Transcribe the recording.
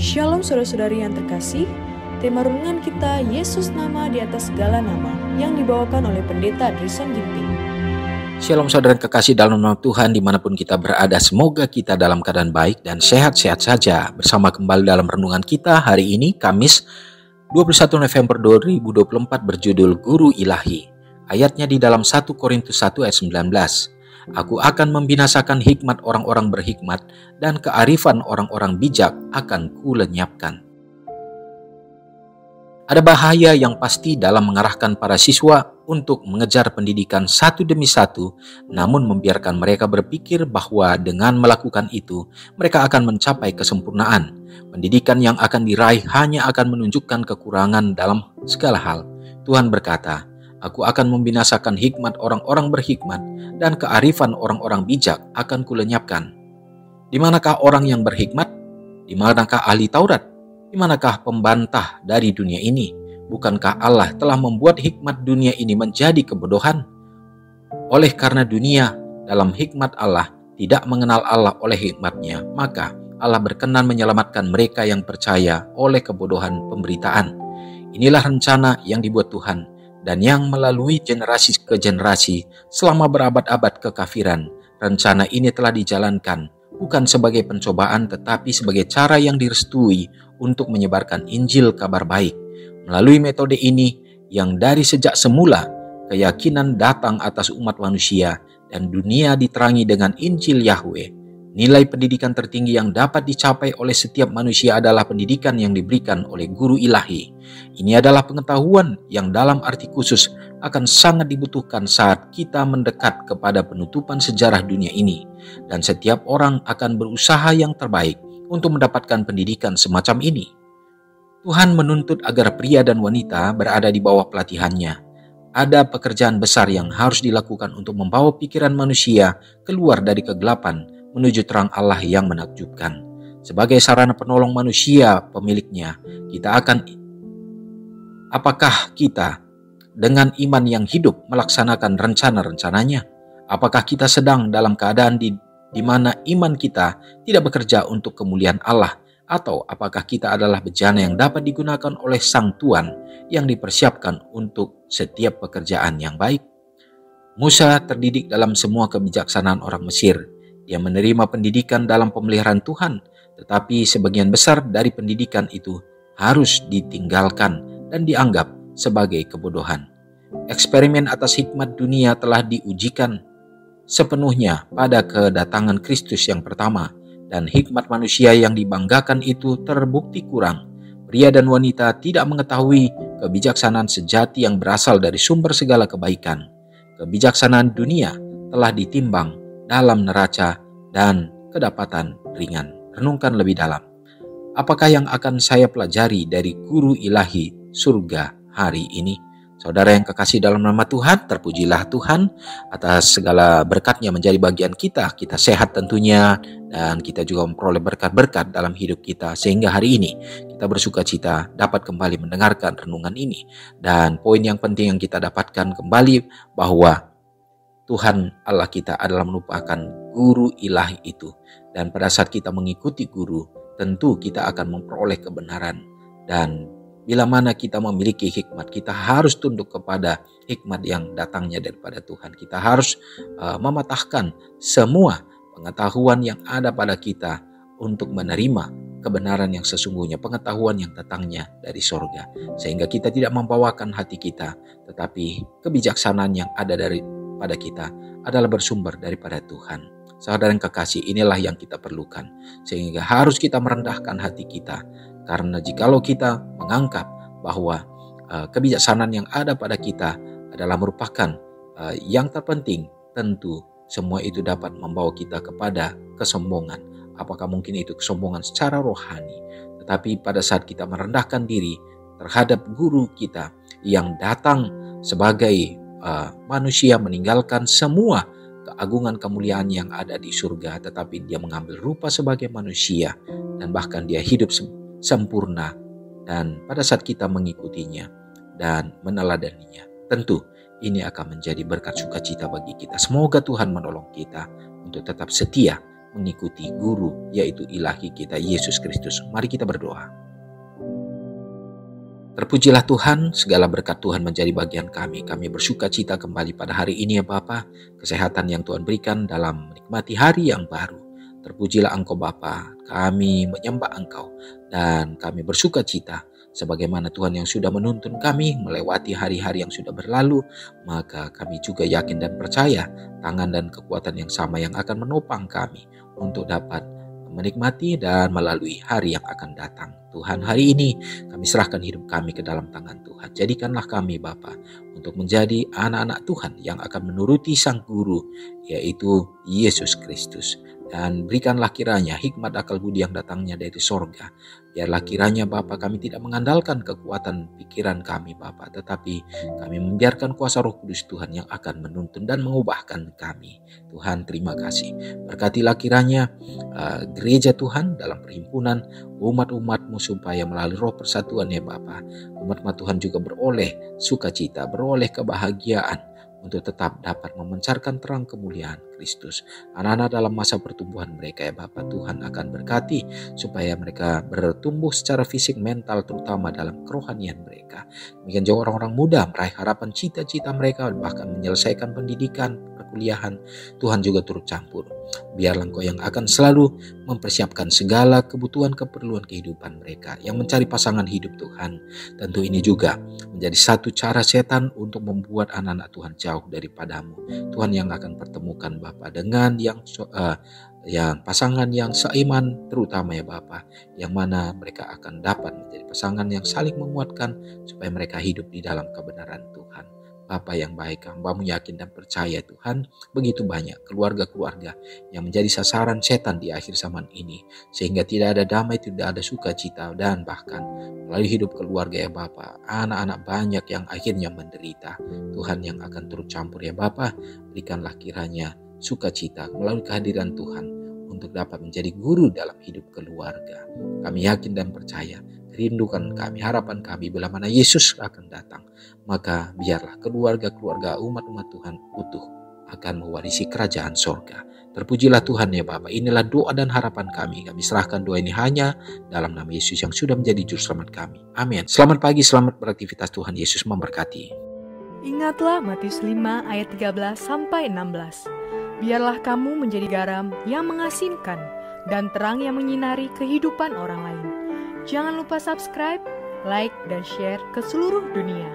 Shalom saudara-saudari yang terkasih, tema renungan kita Yesus nama di atas segala nama yang dibawakan oleh Pendeta Drisan Ginting. Shalom saudara yang kekasih dalam nama Tuhan dimanapun kita berada, semoga kita dalam keadaan baik dan sehat-sehat saja. Bersama kembali dalam renungan kita hari ini, Kamis 21 November 2024 berjudul Guru Ilahi. Ayatnya di dalam 1 Korintus 1 ayat 19. Aku akan membinasakan hikmat orang-orang berhikmat dan kearifan orang-orang bijak akan kulenyapkan. Ada bahaya yang pasti dalam mengarahkan para siswa untuk mengejar pendidikan satu demi satu, namun membiarkan mereka berpikir bahwa dengan melakukan itu, mereka akan mencapai kesempurnaan. Pendidikan yang akan diraih hanya akan menunjukkan kekurangan dalam segala hal. Tuhan berkata, Aku akan membinasakan hikmat orang-orang berhikmat dan kearifan orang-orang bijak akan kulenyapkan. Di manakah orang yang berhikmat? Di manakah ahli Taurat? Di manakah pembantah dari dunia ini? Bukankah Allah telah membuat hikmat dunia ini menjadi kebodohan? Oleh karena dunia dalam hikmat Allah tidak mengenal Allah oleh hikmatnya, maka Allah berkenan menyelamatkan mereka yang percaya oleh kebodohan pemberitaan. Inilah rencana yang dibuat Tuhan dan yang melalui generasi ke generasi selama berabad-abad kekafiran. Rencana ini telah dijalankan bukan sebagai pencobaan tetapi sebagai cara yang direstui untuk menyebarkan Injil kabar baik. Melalui metode ini yang dari sejak semula keyakinan datang atas umat manusia dan dunia diterangi dengan Injil Yahweh. Nilai pendidikan tertinggi yang dapat dicapai oleh setiap manusia adalah pendidikan yang diberikan oleh guru ilahi. Ini adalah pengetahuan yang dalam arti khusus akan sangat dibutuhkan saat kita mendekat kepada penutupan sejarah dunia ini. Dan setiap orang akan berusaha yang terbaik untuk mendapatkan pendidikan semacam ini. Tuhan menuntut agar pria dan wanita berada di bawah pelatihannya. Ada pekerjaan besar yang harus dilakukan untuk membawa pikiran manusia keluar dari kegelapan menuju terang Allah yang menakjubkan. Sebagai sarana penolong manusia pemiliknya, apakah kita dengan iman yang hidup melaksanakan rencana-rencananya? Apakah kita sedang dalam keadaan di mana iman kita tidak bekerja untuk kemuliaan Allah? Atau apakah kita adalah bejana yang dapat digunakan oleh Sang Tuan yang dipersiapkan untuk setiap pekerjaan yang baik? Musa terdidik dalam semua kebijaksanaan orang Mesir. Dia menerima pendidikan dalam pemeliharaan Tuhan, tetapi sebagian besar dari pendidikan itu harus ditinggalkan dan dianggap sebagai kebodohan. Eksperimen atas hikmat dunia telah diujikan sepenuhnya pada kedatangan Kristus yang pertama, dan hikmat manusia yang dibanggakan itu terbukti kurang. Pria dan wanita tidak mengetahui kebijaksanaan sejati yang berasal dari sumber segala kebaikan. Kebijaksanaan dunia telah ditimbang dalam neraca dan kedapatan ringan. Renungkan lebih dalam. Apakah yang akan saya pelajari dari guru ilahi surga hari ini? Saudara yang kekasih dalam nama Tuhan, terpujilah Tuhan atas segala berkat-Nya menjadi bagian kita. Kita sehat tentunya dan kita juga memperoleh berkat-berkat dalam hidup kita. Sehingga hari ini kita bersuka cita dapat kembali mendengarkan renungan ini. Dan poin yang penting yang kita dapatkan kembali bahwa Tuhan Allah kita adalah merupakan guru ilahi itu. Dan pada saat kita mengikuti guru, tentu kita akan memperoleh kebenaran. Dan bila mana kita memiliki hikmat, kita harus tunduk kepada hikmat yang datangnya daripada Tuhan. Kita harus mematahkan semua pengetahuan yang ada pada kita untuk menerima kebenaran yang sesungguhnya, pengetahuan yang datangnya dari sorga. Sehingga kita tidak membawakan hati kita, tetapi kebijaksanaan yang ada pada kita adalah bersumber daripada Tuhan. Saudara yang kekasih, inilah yang kita perlukan. Sehingga harus kita merendahkan hati kita. Karena jikalau kita menganggap bahwa kebijaksanaan yang ada pada kita adalah merupakan yang terpenting, tentu semua itu dapat membawa kita kepada kesombongan. Apakah mungkin itu kesombongan secara rohani? Tetapi pada saat kita merendahkan diri terhadap guru kita yang datang sebagai manusia, meninggalkan semua keagungan kemuliaan yang ada di surga, tetapi dia mengambil rupa sebagai manusia dan bahkan dia hidup sempurna. Dan pada saat kita mengikutinya dan meneladaninya, tentu ini akan menjadi berkat sukacita bagi kita. Semoga Tuhan menolong kita untuk tetap setia mengikuti guru, yaitu ilahi kita Yesus Kristus. Mari kita berdoa. Terpujilah Tuhan, segala berkat Tuhan menjadi bagian kami. Kami bersuka cita kembali pada hari ini ya Bapa, kesehatan yang Tuhan berikan dalam menikmati hari yang baru. Terpujilah Engkau Bapa, kami menyembah Engkau dan kami bersuka cita. Sebagaimana Tuhan yang sudah menuntun kami melewati hari-hari yang sudah berlalu, maka kami juga yakin dan percaya tangan dan kekuatan yang sama yang akan menopang kami untuk dapat menikmati dan melalui hari yang akan datang. Tuhan, hari ini kami serahkan hidup kami ke dalam tangan Tuhan. Jadikanlah kami Bapa untuk menjadi anak-anak Tuhan yang akan menuruti Sang Guru, yaitu Yesus Kristus. Dan berikanlah kiranya hikmat akal budi yang datangnya dari sorga. Biarlah kiranya Bapa kami tidak mengandalkan kekuatan pikiran kami Bapa, tetapi kami membiarkan kuasa Roh Kudus Tuhan yang akan menuntun dan mengubahkan kami. Tuhan, terima kasih. Berkatilah kiranya gereja Tuhan dalam perhimpunan umat-umat-Mu supaya melalui roh persatuan ya Bapa, umat-umat Tuhan juga beroleh sukacita, beroleh kebahagiaan untuk tetap dapat memancarkan terang kemuliaan Kristus. Anak-anak dalam masa pertumbuhan mereka ya Bapa, Tuhan akan berkati supaya mereka bertumbuh secara fisik, mental, terutama dalam kerohanian mereka. Demikian juga orang-orang muda meraih harapan cita-cita mereka, bahkan menyelesaikan pendidikan, perkuliahan. Tuhan juga turut campur. Biarlah Engkau yang akan selalu mempersiapkan segala kebutuhan keperluan kehidupan mereka yang mencari pasangan hidup Tuhan. Tentu ini juga menjadi satu cara setan untuk membuat anak-anak Tuhan jauh daripadamu. Tuhan yang akan pertemukan Bapa dengan yang pasangan yang seiman, terutama ya Bapa, yang mana mereka akan dapat menjadi pasangan yang saling menguatkan supaya mereka hidup di dalam kebenaran Tuhan. Bapa yang baik, hamba-Mu yakin dan percaya Tuhan, begitu banyak keluarga-keluarga yang menjadi sasaran setan di akhir zaman ini, sehingga tidak ada damai, tidak ada sukacita, dan bahkan melalui hidup keluarga ya Bapa, anak-anak banyak yang akhirnya menderita. Tuhan yang akan turut campur ya Bapa, berikanlah kiranya sukacita melalui kehadiran Tuhan untuk dapat menjadi guru dalam hidup keluarga. Kami yakin dan percaya, rindukan kami, harapan kami bila mana Yesus akan datang, maka biarlah keluarga-keluarga umat-umat Tuhan utuh akan mewarisi kerajaan sorga. Terpujilah Tuhan ya Bapa, inilah doa dan harapan kami. Kami serahkan doa ini hanya dalam nama Yesus yang sudah menjadi juru selamat kami. Amin. Selamat pagi, selamat beraktivitas. Tuhan Yesus memberkati. Ingatlah Matius 5 ayat 13-16. Biarlah kamu menjadi garam yang mengasinkan dan terang yang menyinari kehidupan orang lain. Jangan lupa subscribe, like, dan share ke seluruh dunia.